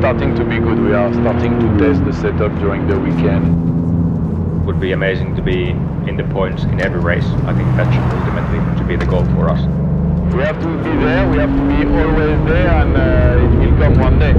starting to be good. We are starting to test the setup during the weekend. It would be amazing to be in the points in every race. I think that should ultimately to be the goal for us. We have to be there, we have to be always there, and it will come one day.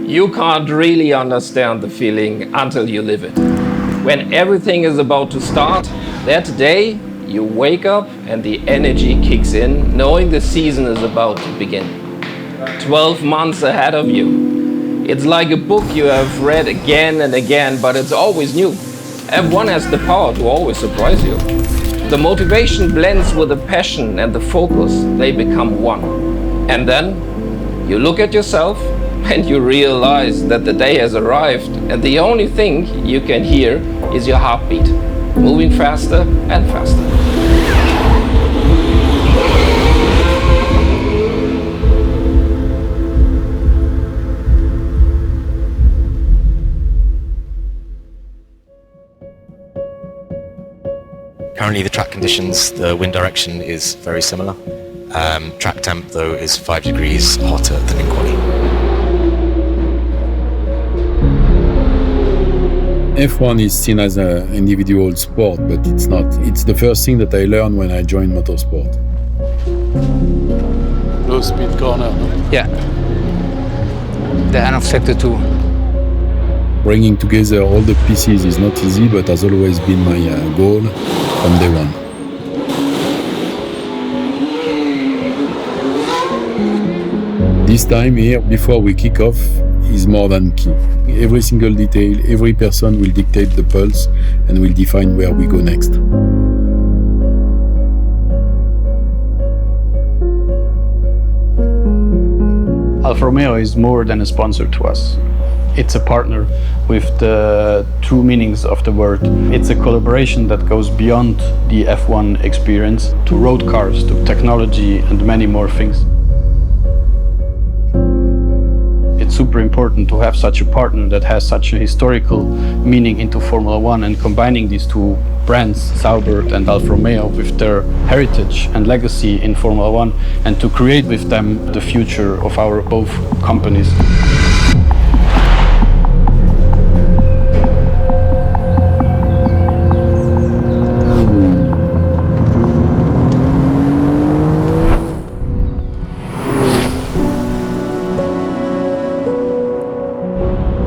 You can't really understand the feeling until you live it. When everything is about to start, that day you wake up and the energy kicks in, knowing the season is about to begin. 12 months ahead of you. It's like a book you have read again and again, but it's always new. F1 has the power to always surprise you. The motivation blends with the passion and the focus, they become one. And then you look at yourself and you realize that the day has arrived and the only thing you can hear is your heartbeat, moving faster and faster. Currently the track conditions, the wind direction is very similar. Track temp though is 5 degrees hotter than in quali. F1 is seen as an individual sport, but it's not. It's the first thing that I learned when I joined motorsport. Low speed corner, no? Yeah. The end of sector 2. Bringing together all the pieces is not easy, but has always been my goal from day one. This time here, before we kick off, is more than key. Every single detail, every person will dictate the pulse and will define where we go next. Alfa Romeo is more than a sponsor to us. It's a partner with the true meanings of the word. It's a collaboration that goes beyond the F1 experience to road cars, to technology and many more things. It's super important to have such a partner that has such a historical meaning into Formula One, and combining these two brands, Sauber and Alfa Romeo, with their heritage and legacy in Formula One, and to create with them the future of our both companies.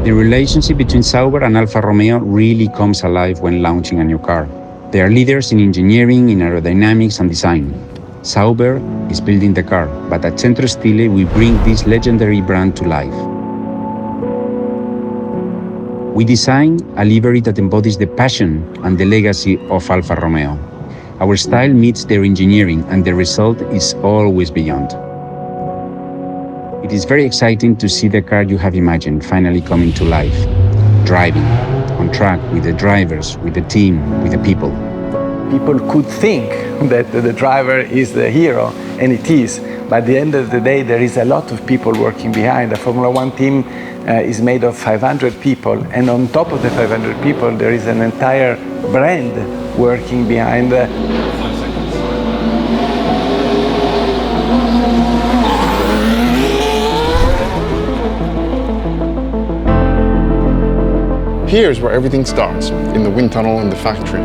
The relationship between Sauber and Alfa Romeo really comes alive when launching a new car. They are leaders in engineering, in aerodynamics and design. Sauber is building the car, but at Centro Stile we bring this legendary brand to life. We design a livery that embodies the passion and the legacy of Alfa Romeo. Our style meets their engineering and the result is always beyond. It is very exciting to see the car you have imagined finally coming to life, driving, on track with the drivers, with the team, with the people. People could think that the driver is the hero, and it is. But at the end of the day, there is a lot of people working behind. The Formula One team is made of 500 people, and on top of the 500 people, there is an entire brand working behind. Here's where everything starts, in the wind tunnel in the factory.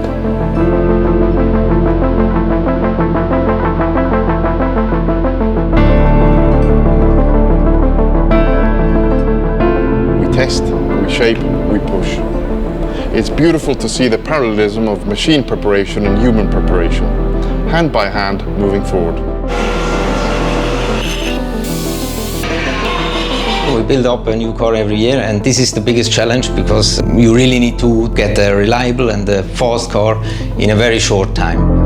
We test, we shape, we push. It's beautiful to see the parallelism of machine preparation and human preparation, hand by hand, moving forward. We build up a new car every year, and this is the biggest challenge because you really need to get a reliable and a fast car in a very short time.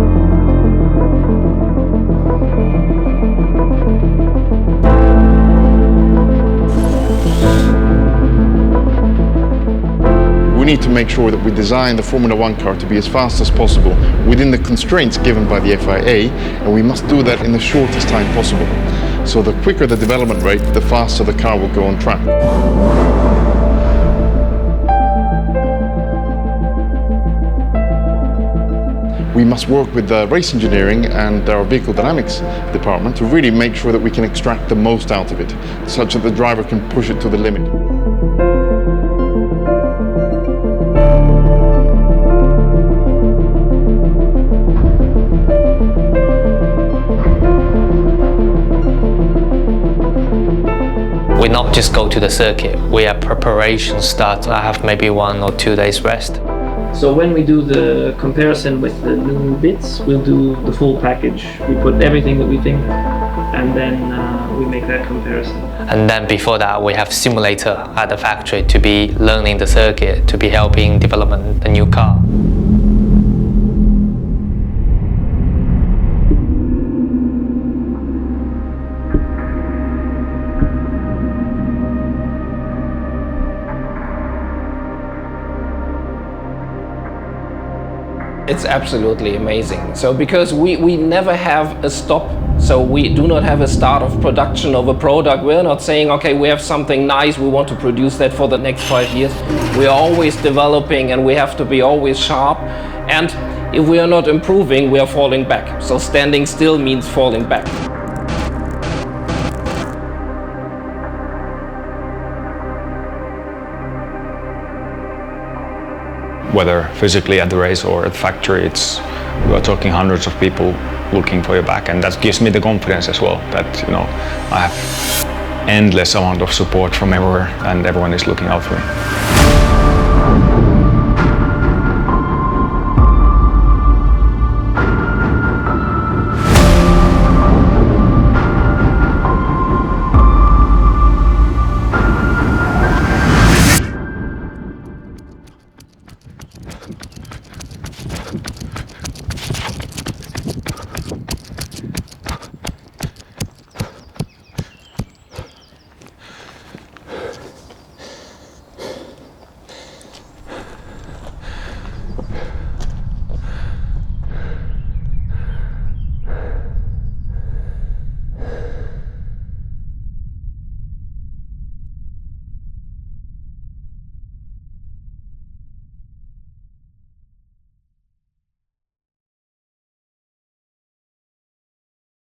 We need to make sure that we design the Formula One car to be as fast as possible within the constraints given by the FIA, and we must do that in the shortest time possible. So the quicker the development rate, the faster the car will go on track. We must work with the race engineering and our vehicle dynamics department to really make sure that we can extract the most out of it, such that the driver can push it to the limit. We not just go to the circuit, we have preparation start. I have maybe 1 or 2 days rest. So when we do the comparison with the new bits, we'll do the full package. We put everything that we think, and then we make that comparison. And then before that, we have simulator at the factory to be learning the circuit, to be helping development the new car. It's absolutely amazing. So because we never have a stop, so we do not have a start of production of a product. We're not saying, okay, we have something nice, we want to produce that for the next 5 years. We are always developing and we have to be always sharp. And if we are not improving, we are falling back. So standing still means falling back. Whether physically at the race or at the factory, we are talking hundreds of people looking for your back, and that gives me the confidence as well that I have endless amount of support from everywhere and everyone is looking out for me.